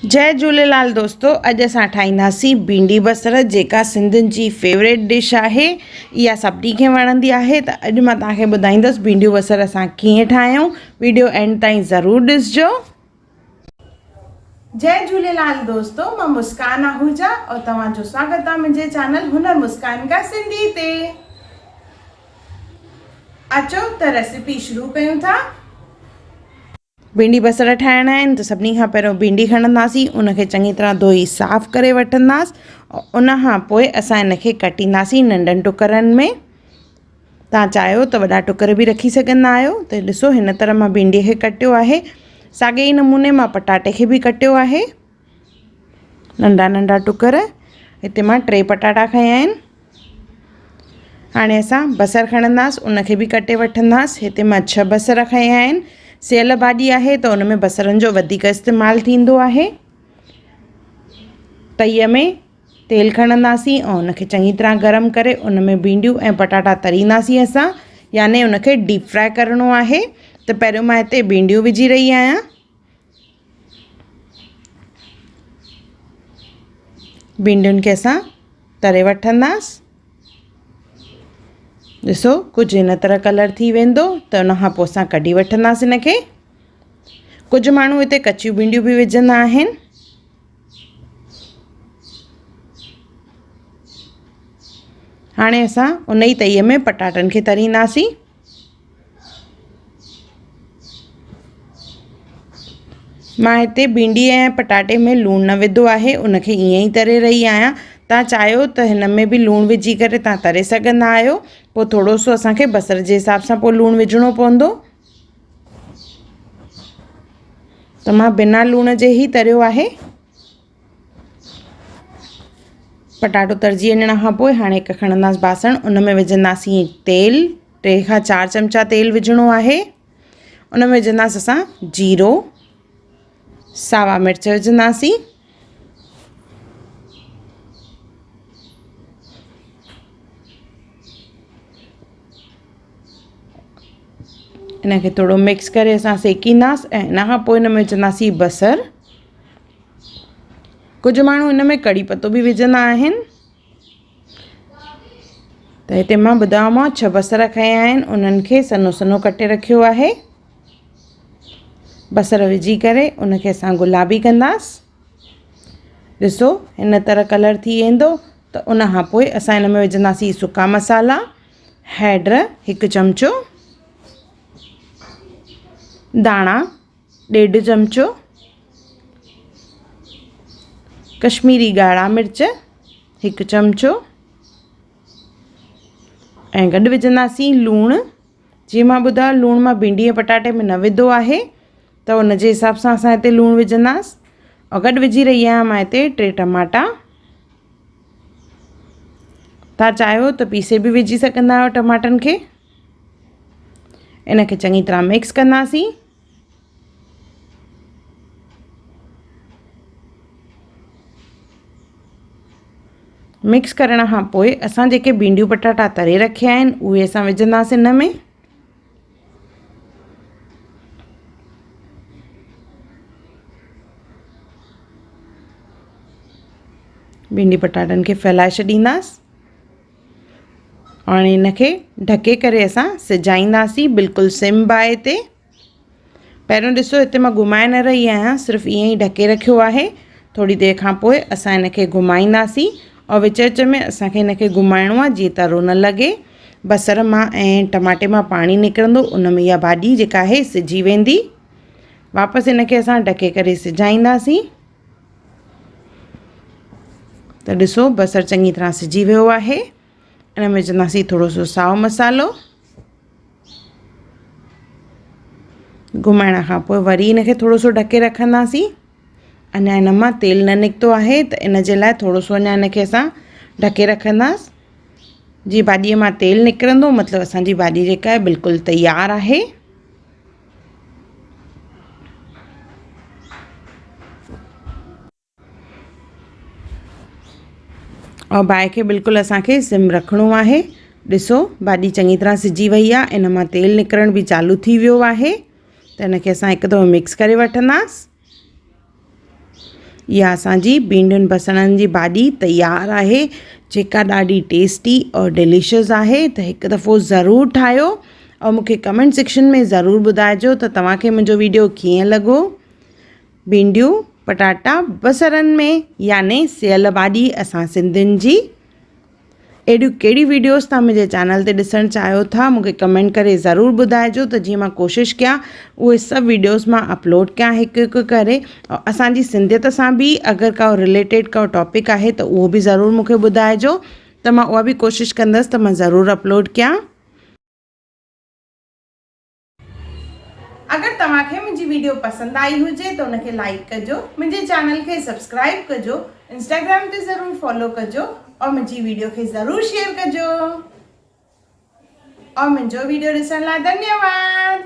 जय झूलेलाल दोस्तों। अॼु असां ठाहींदासीं भिंडी बसर, जेका सिंधियुनि जी फेवरेट डिश आहे। इहा सभिनी खे वणंदी आहे। त अॼु मां तव्हांखे ॿुधाईंदसि भिंडियूं बसर असां कीअं ठाहियूं। वीडियो एंड ताईं ज़रूरु ॾिसिजो। जय झूलेलाल दोस्तों, मां मुस्कान आहूजा और तव्हांजो स्वागत आहे मुंहिंजे चैनल हुनर मुस्कान का सिंधी ते। अचो त रेसिपी शुरू कयूं था। भिंडी बसर ठाहिणा आहिनि त सभिनी खां पहिरियों भिंडी खणंदासीं, उनखे चङी तरह धोई साफ़ करे वठंदासीं। उन खां पोइ असां हिनखे कटींदासीं नंढनि टुकरनि में। तव्हां चाहियो त वॾा टुकर बि रखी सघंदा आहियो। त ॾिसो, हिन तरह मां भिंडीअ खे कटियो आहे। साॻे ई नमूने मां पटाटे खे बि कटियो आहे, नंढा नंढा टुकर। हिते मां 3 पटाटा खया आहिनि। हाणे असां बसर खणंदासीं, उनखे बि कटे वठंदासीं। हिते मां 6 बसर खया आहिनि। सेयल भाॼी आहे त उन में बसरनि जो वधीक इस्तेमालु थींदो आहे। तईअ में तेल खणंदासीं ऐं उनखे चङी तरह गरम करे उन में भिंडियूं ऐं पटाटा तरींदासीं असां, याने उनखे डीप फ्राई करिणो आहे। त पहिरियों मां हिते भिंडियूं विझी रही आहियां। भिंडियुनि खे असां तरे वठंदासीं। ॾिसो, कुझु हिन तरह कलर थी वेंदो त उन खां पोइ असां कढी वठंदासीं हिनखे। कुझु माण्हू हिते कचियूं भिंडियूं बि विझंदा आहिनि। हाणे असां उन ई तईअ में पटाटनि खे तरींदासीं। मां हिते भिंडी ऐं पटाटे में लूणु न विधो आहे, उनखे ईअं ई तरे रही आहियां। तव्हां चाहियो त हिन में बि लूणु विझी करे तव्हां तरे सघंदा आहियो। पोइ थोरो सो असांखे बसर जे हिसाब सां पोइ लूणु विझणो पवंदो। त मां बिना लूण जे ई तरियो आहे। पटाटो तरिजी वञण खां पोइ हाणे हिकु खणंदासीं बासण, उन में विझंदासीं तेल। 3 खां 4 चमचा तेल विझणो आहे। उन में विझंदासीं असां जीरो, सावा मिर्च विझंदासीं, इनखे थोरो मिक्स करे असां सेकींदासीं। ऐं इन खां पोइ हिन में विझंदासीं बसर। कुझु माण्हू हिन में कड़ी पत्तो बि विझंदा आहिनि। त हिते मां ॿुधायो मां 6 बसर खया आहिनि, उन्हनि खे सन्हो सन्हो कटे रखियो आहे। बसर विझी करे उनखे असां गुलाबी कंदासीं। ॾिसो, हिन तरह कलर थी वेंदो त उन खां पोइ असां हिन में विझंदासीं सुका मसाला। हैड 1 चमचो, दाणा 1.5 चमचो, कश्मीरी ॻाढ़ा मिर्च 1 चमचो ऐं गॾु विझंदासीं लूणु। जीअं मां ॿुधायो, लूणु मां भिंडी ऐं पटाटे में न विधो आहे, त उन जे हिसाब सां असां हिते लूणु विझंदासीं। और गॾु विझी रही आहियां मां हिते 3 टमाटा। तव्हां चाहियो त पीसे बि विझी सघंदा आहियो टमाटनि खे। इनखे चङी तरह मिक्स कंदासीं। मिक्स करण खां पोइ असां जेके भिंडियूं पटाटा तरे रखिया आहिनि उहे असां विझंदासीं हिन में। भिंडी पटाटनि खे फैलाए छॾींदासीं। हाणे इनखे ढके करे असां सिजाईंदासीं, बिल्कुलु सिम बाहि ते। पहिरियों ॾिसो, हिते मां घुमाए न रही आहियां, सिर्फ़ु ईअं ई ढके रखियो आहे। थोरी देरि खां पोइ असां हिनखे घुमाईंदासीं और विच विच में असांखे हिनखे घुमाइणो आहे जीअं तरो न लॻे। बसर मां ऐं टमाटे मां पाणी निकिरंदो, उन में इहा भाॼी जेका आहे सिजी वेंदी। वापसि हिनखे असां ढके करे सिजाईंदासीं। त ॾिसो, बसर चङी तरह सिजी वियो आहे। इन में विझंदासीं थोरो सो साओ मसालो। घुमाइण खां पोइ वरी हिनखे थोरो सो ढके रखंदासीं। अञा हिन मां तेल न निकितो आहे, त इन जे लाइ थोरो सो अञा हिनखे असां ढके रखंदासीं। जीअं भाॼीअ मां तेल निकिरंदो, मतिलबु असांजी भाॼी जेका आहे बिल्कुलु तयारु आहे। और बाहि खे बिल्कुलु असांखे सिम रखिणो आहे। ॾिसो, भाॼी चङी तरह सिजी वई आहे। इन मां तेल निकिरण बि चालू थी वियो आहे। त इनखे असां हिकु दफ़ो मिक्स करे वठंदासीं। इहा असांजी भींडियुनि बसरनि जी भाॼी तयारु आहे, जेका ॾाढी टेस्टी और डिलीशियस आहे। त हिकु दफ़ो ज़रूरु ठाहियो और मूंखे कमेंट सेक्शन में ज़रूरु ॿुधाइजो त तव्हांखे मुंहिंजो वीडियो कीअं लॻो। भींडियूं पटाटा बसरनि में याने सेयल भाॼी असां सिंधियुनि जी। अहिड़ियूं कहिड़ी वीडियोस तव्हां मुंहिंजे चैनल ते ॾिसणु चाहियो था, मूंखे कमेंट करे ज़रूरु ॿुधाइजो त जीअं मां कोशिशि कयां उहे सभु वीडियोस मां अपलोड कयां हिकु हिकु करे। और असांजी सिंधियत सां बि अगरि का रिलेटेड का टॉपिक आहे त उहो बि ज़रूरु मूंखे ॿुधाइजो, त मां उहा बि कोशिशि कंदसि त मां ज़रूरु अपलोड कयां। अगरि तव्हांखे मुंहिंजी वीडियो पसंदि आई हुजे त उनखे लाइक कजो, मुंहिंजे चैनल खे सब्सक्राइब कजो, इंस्टाग्राम ते ज़रूरु फॉलो कजो और मुंहिंजी वीडियो खे ज़रूरु शेयर कजो। और मुंहिंजो वीडियो ॾिसण लाइ धन्यवाद।